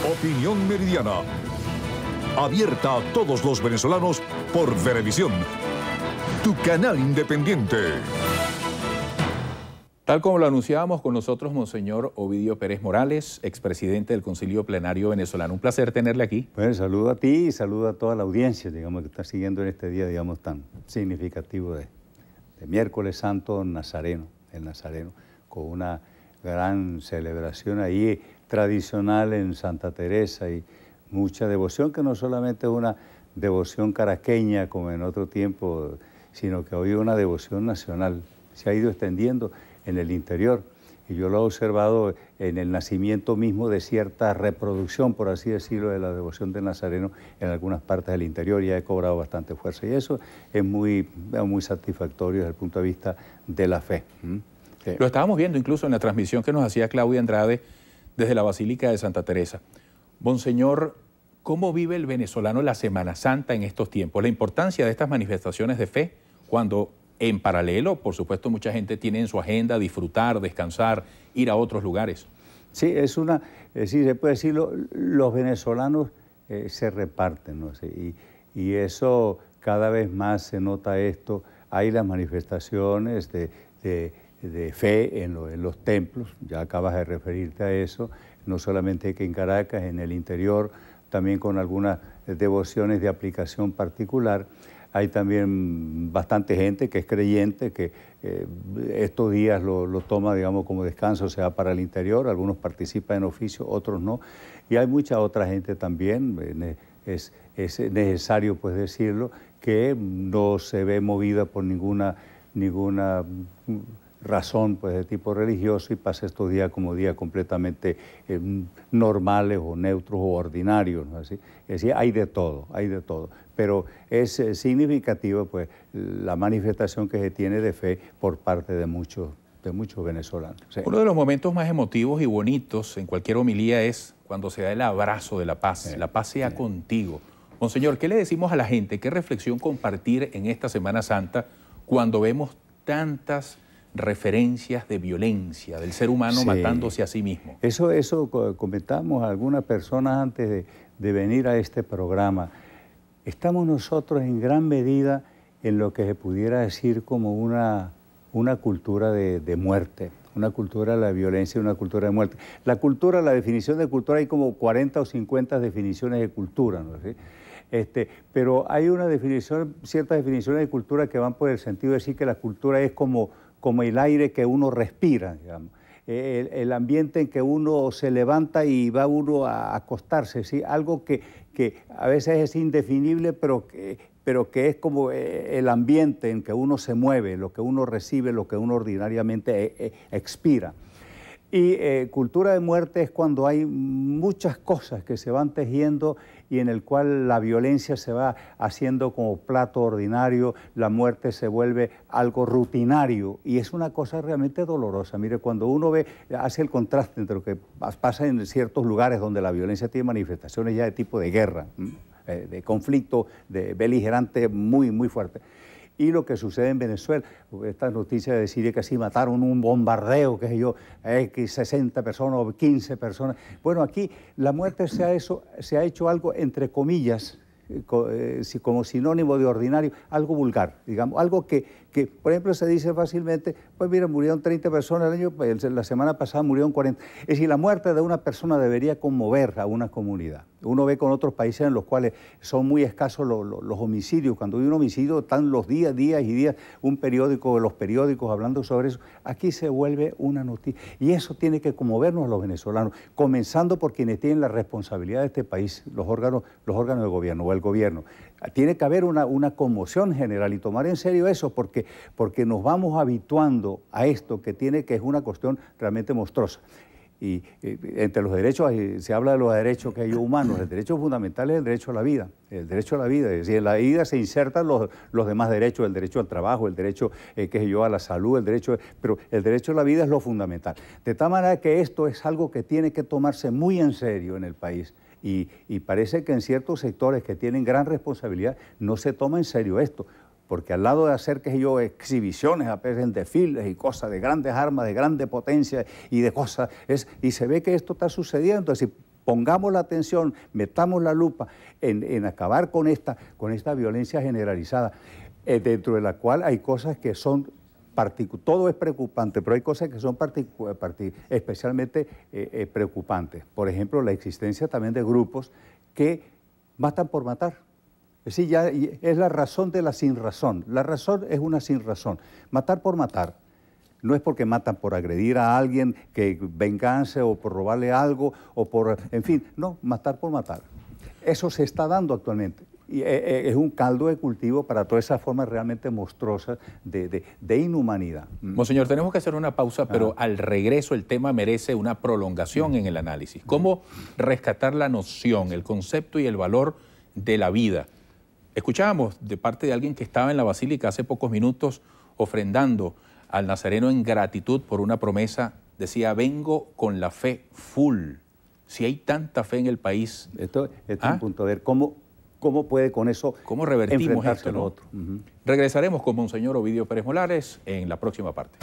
Opinión Meridiana. Abierta a todos los venezolanos por Venevisión, tu canal independiente. Tal como lo anunciábamos, con nosotros Monseñor Ovidio Pérez Morales, expresidente del Concilio Plenario Venezolano. Un placer tenerle aquí. Bueno, saludo a ti y saludo a toda la audiencia, digamos, que está siguiendo en este día, digamos, tan significativo de Miércoles Santo Nazareno, el Nazareno, con una gran celebración ahí tradicional en Santa Teresa y mucha devoción, que no solamente es una devoción caraqueña como en otro tiempo, sino que hoy es una devoción nacional. Se ha ido extendiendo en el interior y yo lo he observado en el nacimiento mismo de cierta reproducción, por así decirlo, de la devoción del Nazareno en algunas partes del interior, y ha cobrado bastante fuerza y eso es muy satisfactorio desde el punto de vista de la fe. Sí. Lo estábamos viendo incluso en la transmisión que nos hacía Claudia Andrade desde la Basílica de Santa Teresa. Monseñor, ¿cómo vive el venezolano la Semana Santa en estos tiempos? La importancia de estas manifestaciones de fe, cuando en paralelo, por supuesto, mucha gente tiene en su agenda disfrutar, descansar, ir a otros lugares. Sí, sí, se puede decir, los venezolanos se reparten, ¿no? Y eso cada vez más se nota esto. Hay las manifestaciones de fe en los templos, ya acabas de referirte a eso, no solamente que en Caracas, en el interior, también con algunas devociones de aplicación particular. Hay también bastante gente que es creyente, que estos días lo toma, digamos, como descanso, se va para el interior, algunos participan en oficio, otros no. Y hay mucha otra gente también, es necesario pues decirlo, que no se ve movida por ninguna razón pues de tipo religioso y pasa estos días como días completamente normales o neutros o ordinarios, ¿no? Así, es decir, hay de todo, pero es significativo pues la manifestación que se tiene de fe por parte de muchos venezolanos. Sí. Uno de los momentos más emotivos y bonitos en cualquier homilía es cuando se da el abrazo de la paz, la paz sea contigo. Monseñor, ¿qué le decimos a la gente? ¿Qué reflexión compartir en esta Semana Santa cuando vemos tantas referencias de violencia, del ser humano matándose a sí mismo? Eso comentábamos a algunas personas antes de venir a este programa. Estamos nosotros en gran medida en lo que se pudiera decir como una cultura de muerte, una cultura de la violencia, una cultura de muerte. La definición de cultura, hay como 40 o 50 definiciones de cultura, ¿no? ¿Sí? Pero hay ciertas definiciones de cultura que van por el sentido de decir que la cultura es como el aire que uno respira, digamos. El ambiente en que uno se levanta y va uno a acostarse, ¿sí? Algo que a veces es indefinible, pero que es como el ambiente en que uno se mueve, lo que uno recibe, lo que uno ordinariamente expira. Y cultura de muerte es cuando hay muchas cosas que se van tejiendo y en el cual la violencia se va haciendo como plato ordinario, la muerte se vuelve algo rutinario y es una cosa realmente dolorosa. Mire, cuando uno hace el contraste entre lo que pasa en ciertos lugares donde la violencia tiene manifestaciones ya de tipo de guerra, de conflicto, de beligerante muy, muy fuerte, y lo que sucede en Venezuela. Esta noticia de decir que así mataron un bombardeo, qué sé yo, 60 personas o 15 personas. Bueno, aquí la muerte se ha hecho algo, entre comillas, como sinónimo de ordinario, algo vulgar, digamos, algo que, por ejemplo, se dice fácilmente, pues mira, murieron 30 personas la semana pasada murieron 40. Es decir, la muerte de una persona debería conmover a una comunidad. Uno ve con otros países en los cuales son muy escasos los homicidios. Cuando hay un homicidio están los días y días, los periódicos hablando sobre eso. Aquí se vuelve una noticia. Y eso tiene que conmovernos a los venezolanos, comenzando por quienes tienen la responsabilidad de este país, los órganos de gobierno o el gobierno. Tiene que haber una conmoción general y tomar en serio eso, porque nos vamos habituando a esto que es una cuestión realmente monstruosa. Y entre los derechos, se habla de los derechos que hay humanos, el derecho fundamental es el derecho a la vida, es decir, en la vida se insertan los demás derechos, el derecho al trabajo, el derecho, a la salud, pero el derecho a la vida es lo fundamental. De tal manera que esto es algo que tiene que tomarse muy en serio en el país. Y parece que en ciertos sectores que tienen gran responsabilidad no se toma en serio esto, porque al lado de hacer, exhibiciones, a veces en desfiles y cosas de grandes armas, de grande potencia y de cosas, y se ve que esto está sucediendo. Es decir, pongamos la atención, metamos la lupa en acabar con esta violencia generalizada, dentro de la cual hay cosas que son todo es preocupante, pero hay cosas que son especialmente preocupantes. Por ejemplo, la existencia también de grupos que matan por matar. Es decir, ya es la razón de la sinrazón. La razón es una sinrazón. Matar por matar. No es porque matan por agredir a alguien, que venganza o por robarle algo, o por, en fin, no, matar por matar. Eso se está dando actualmente. Y es un caldo de cultivo para todas esas formas realmente monstruosas de inhumanidad. Monseñor, tenemos que hacer una pausa, pero al regreso el tema merece una prolongación en el análisis. ¿Cómo rescatar la noción, el concepto y el valor de la vida? Escuchábamos de parte de alguien que estaba en la Basílica hace pocos minutos ofrendando al Nazareno en gratitud por una promesa. Decía, vengo con la fe full. Si hay tanta fe en el país... Esto es un punto de ver cómo puede con eso ¿cómo revertimos enfrentarse esto, ¿no? lo otro? Regresaremos con Monseñor Ovidio Pérez Molares en la próxima parte.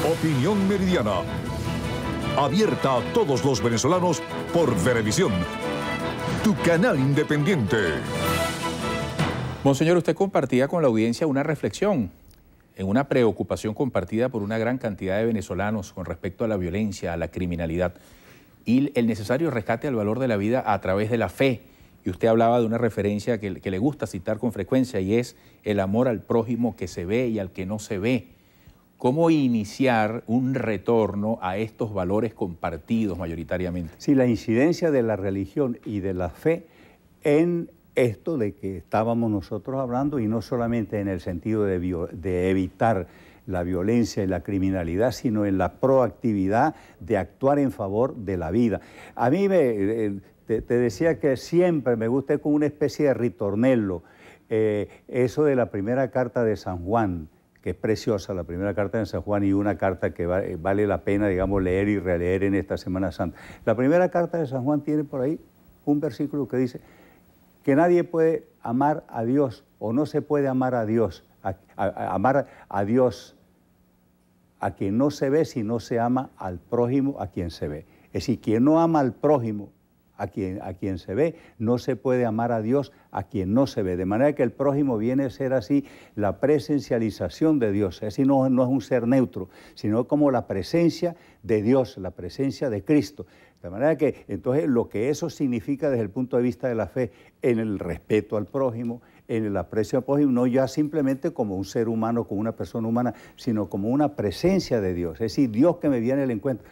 Opinión Meridiana. Abierta a todos los venezolanos por Venevisión, tu canal independiente. Monseñor, usted compartía con la audiencia una reflexión, en una preocupación compartida por una gran cantidad de venezolanos con respecto a la violencia, a la criminalidad y el necesario rescate al valor de la vida a través de la fe. Y usted hablaba de una referencia que le gusta citar con frecuencia y es el amor al prójimo que se ve y al que no se ve. ¿Cómo iniciar un retorno a estos valores compartidos mayoritariamente? Sí, la incidencia de la religión y de la fe en esto de que estábamos nosotros hablando, y no solamente en el sentido de evitar la violencia y la criminalidad, sino en la proactividad de actuar en favor de la vida. A mí te decía que siempre me gusta como una especie de ritornello, eso de la primera carta de San Juan, que es preciosa, la primera carta de San Juan, y una carta que vale la pena, digamos, leer y releer en esta Semana Santa. La primera carta de San Juan tiene por ahí un versículo que dice que nadie puede amar a Dios, o no se puede amar a Dios, amar a Dios a quien no se ve, si no se ama al prójimo a quien se ve. Es decir, quien no ama al prójimo a quien se ve, no se puede amar a Dios a quien no se ve. De manera que el prójimo viene a ser así la presencialización de Dios. Es decir, no es un ser neutro, sino como la presencia de Dios, la presencia de Cristo. De manera que entonces lo que eso significa desde el punto de vista de la fe, en el respeto al prójimo, en el aprecio al prójimo, no ya simplemente como un ser humano, como una persona humana, sino como una presencia de Dios. Es decir, Dios que me viene al encuentro.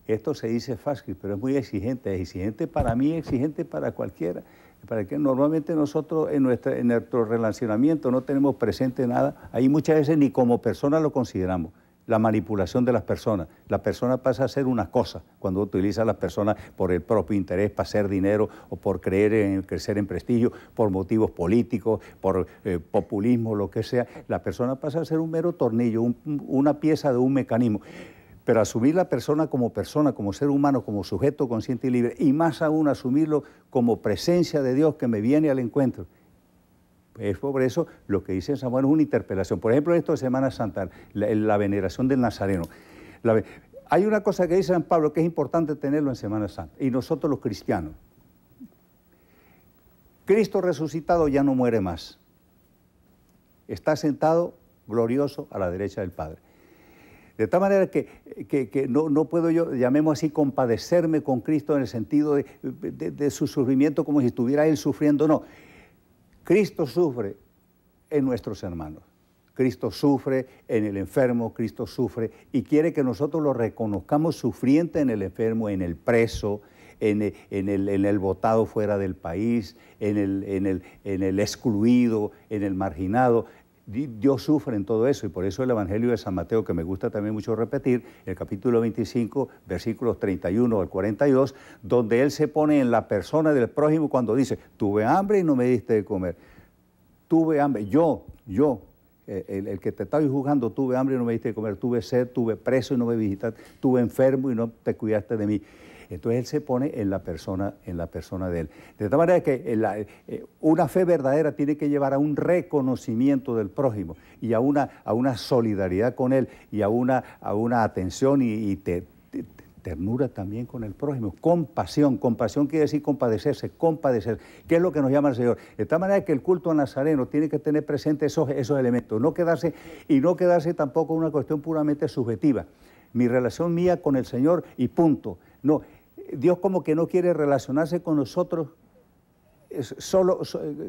Esto se dice fácil, pero es muy exigente. Es exigente para mí, exigente para cualquiera. Para que normalmente nosotros en nuestro relacionamiento no tenemos presente nada. Ahí muchas veces ni como persona lo consideramos. La manipulación de las personas. La persona pasa a ser una cosa cuando utiliza a las personas por el propio interés, para hacer dinero o por crecer en prestigio, por motivos políticos, por populismo, lo que sea. La persona pasa a ser un mero tornillo, una pieza de un mecanismo. Pero asumir la persona, como ser humano, como sujeto consciente y libre, y más aún asumirlo como presencia de Dios que me viene al encuentro. Es por eso lo que dice San Juan es una interpelación. Por ejemplo, esto de Semana Santa, la veneración del Nazareno. Hay una cosa que dice San Pablo que es importante tenerlo en Semana Santa, y nosotros los cristianos. Cristo resucitado ya no muere más. Está sentado glorioso a la derecha del Padre. De tal manera que no puedo yo, llamemos así, compadecerme con Cristo en el sentido de su sufrimiento como si estuviera Él sufriendo. No, Cristo sufre en nuestros hermanos. Cristo sufre en el enfermo, Cristo sufre y quiere que nosotros lo reconozcamos sufriente en el enfermo, en el preso, en el botado fuera del país, en el excluido, en el marginado. Dios sufre en todo eso, y por eso el Evangelio de San Mateo, que me gusta también mucho repetir, el capítulo 25, versículos 31 al 42, donde Él se pone en la persona del prójimo cuando dice, tuve hambre y no me diste de comer, tuve hambre, el que te estaba juzgando, tuve hambre y no me diste de comer, tuve sed, tuve preso y no me visitaste, tuve enfermo y no te cuidaste de mí. Entonces Él se pone en la persona de Él. De tal manera que una fe verdadera tiene que llevar a un reconocimiento del prójimo y a una solidaridad con Él y a una atención y ternura también con el prójimo, compasión. Compasión quiere decir compadecerse, compadecer. ¿Qué es lo que nos llama el Señor? De tal manera que el culto nazareno tiene que tener presente esos elementos, no quedarse tampoco en una cuestión puramente subjetiva. Mi relación mía con el Señor y punto. No, Dios como que no quiere relacionarse con nosotros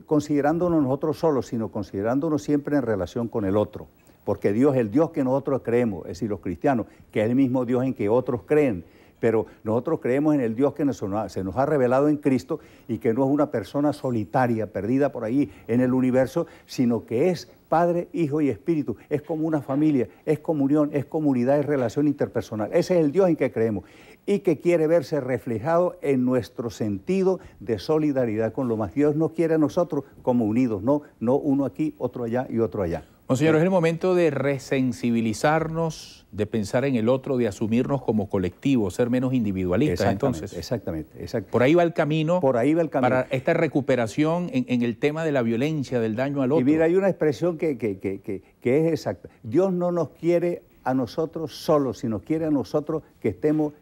considerándonos nosotros solos, sino considerándonos siempre en relación con el otro. Porque Dios es el Dios que nosotros creemos, es decir, los cristianos, que es el mismo Dios en que otros creen. Pero nosotros creemos en el Dios que se nos ha revelado en Cristo y que no es una persona solitaria, perdida por ahí en el universo, sino que es Padre, Hijo y Espíritu. Es como una familia, es comunión, es comunidad, es relación interpersonal. Ese es el Dios en que creemos y que quiere verse reflejado en nuestro sentido de solidaridad con lo más. Dios nos quiere a nosotros como unidos, no uno aquí, otro allá y otro allá. Monseñor, es el momento de resensibilizarnos, de pensar en el otro, de asumirnos como colectivo, ser menos individualistas. Entonces, exactamente. Por ahí va el camino. Por ahí va el camino. Para esta recuperación en el tema de la violencia, del daño al otro. Y mira, hay una expresión que es exacta. Dios no nos quiere a nosotros solos, sino quiere a nosotros que estemos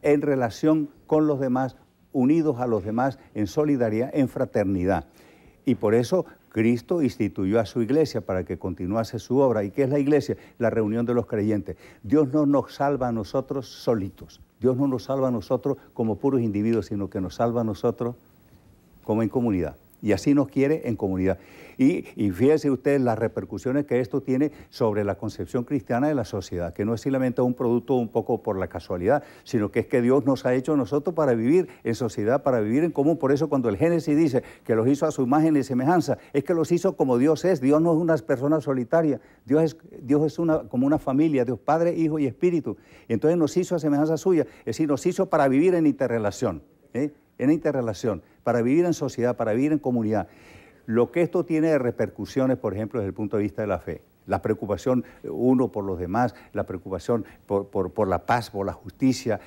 en relación con los demás, unidos a los demás, en solidaridad, en fraternidad. Y por eso Cristo instituyó a su iglesia para que continuase su obra. ¿Y qué es la iglesia? La reunión de los creyentes. Dios no nos salva a nosotros solitos. Dios no nos salva a nosotros como puros individuos, sino que nos salva a nosotros como en comunidad. Y así nos quiere en comunidad. Y fíjense ustedes las repercusiones que esto tiene sobre la concepción cristiana de la sociedad, que no es simplemente un producto un poco por la casualidad, sino que es que Dios nos ha hecho a nosotros para vivir en sociedad, para vivir en común. Por eso cuando el Génesis dice que los hizo a su imagen y semejanza, es que los hizo como Dios es. Dios no es una persona solitaria, Dios es como una familia, Dios Padre, Hijo y Espíritu. Y entonces nos hizo a semejanza suya, es decir, nos hizo para vivir en interrelación, en interrelación, para vivir en sociedad, para vivir en comunidad. Lo que esto tiene de repercusiones, por ejemplo, desde el punto de vista de la fe, la preocupación uno por los demás, la preocupación por la paz, por la justicia,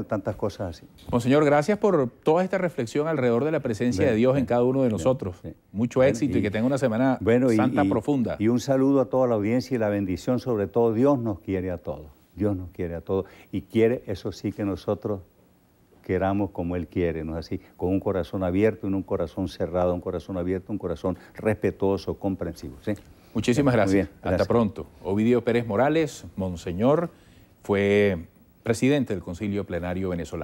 tantas cosas así. Monseñor, gracias por toda esta reflexión alrededor de la presencia de Dios en cada uno de nosotros. Mucho éxito y que tenga una semana santa profunda. Y un saludo a toda la audiencia y la bendición, sobre todo, Dios nos quiere a todos. Dios nos quiere a todos y quiere, eso sí, que nosotros queramos como Él quiere, ¿no es así? Con un corazón abierto y no un corazón cerrado, un corazón abierto, un corazón respetuoso, comprensivo. ¿Sí? Muchísimas gracias. Hasta pronto. Ovidio Pérez Morales, Monseñor, fue presidente del Concilio Plenario Venezolano.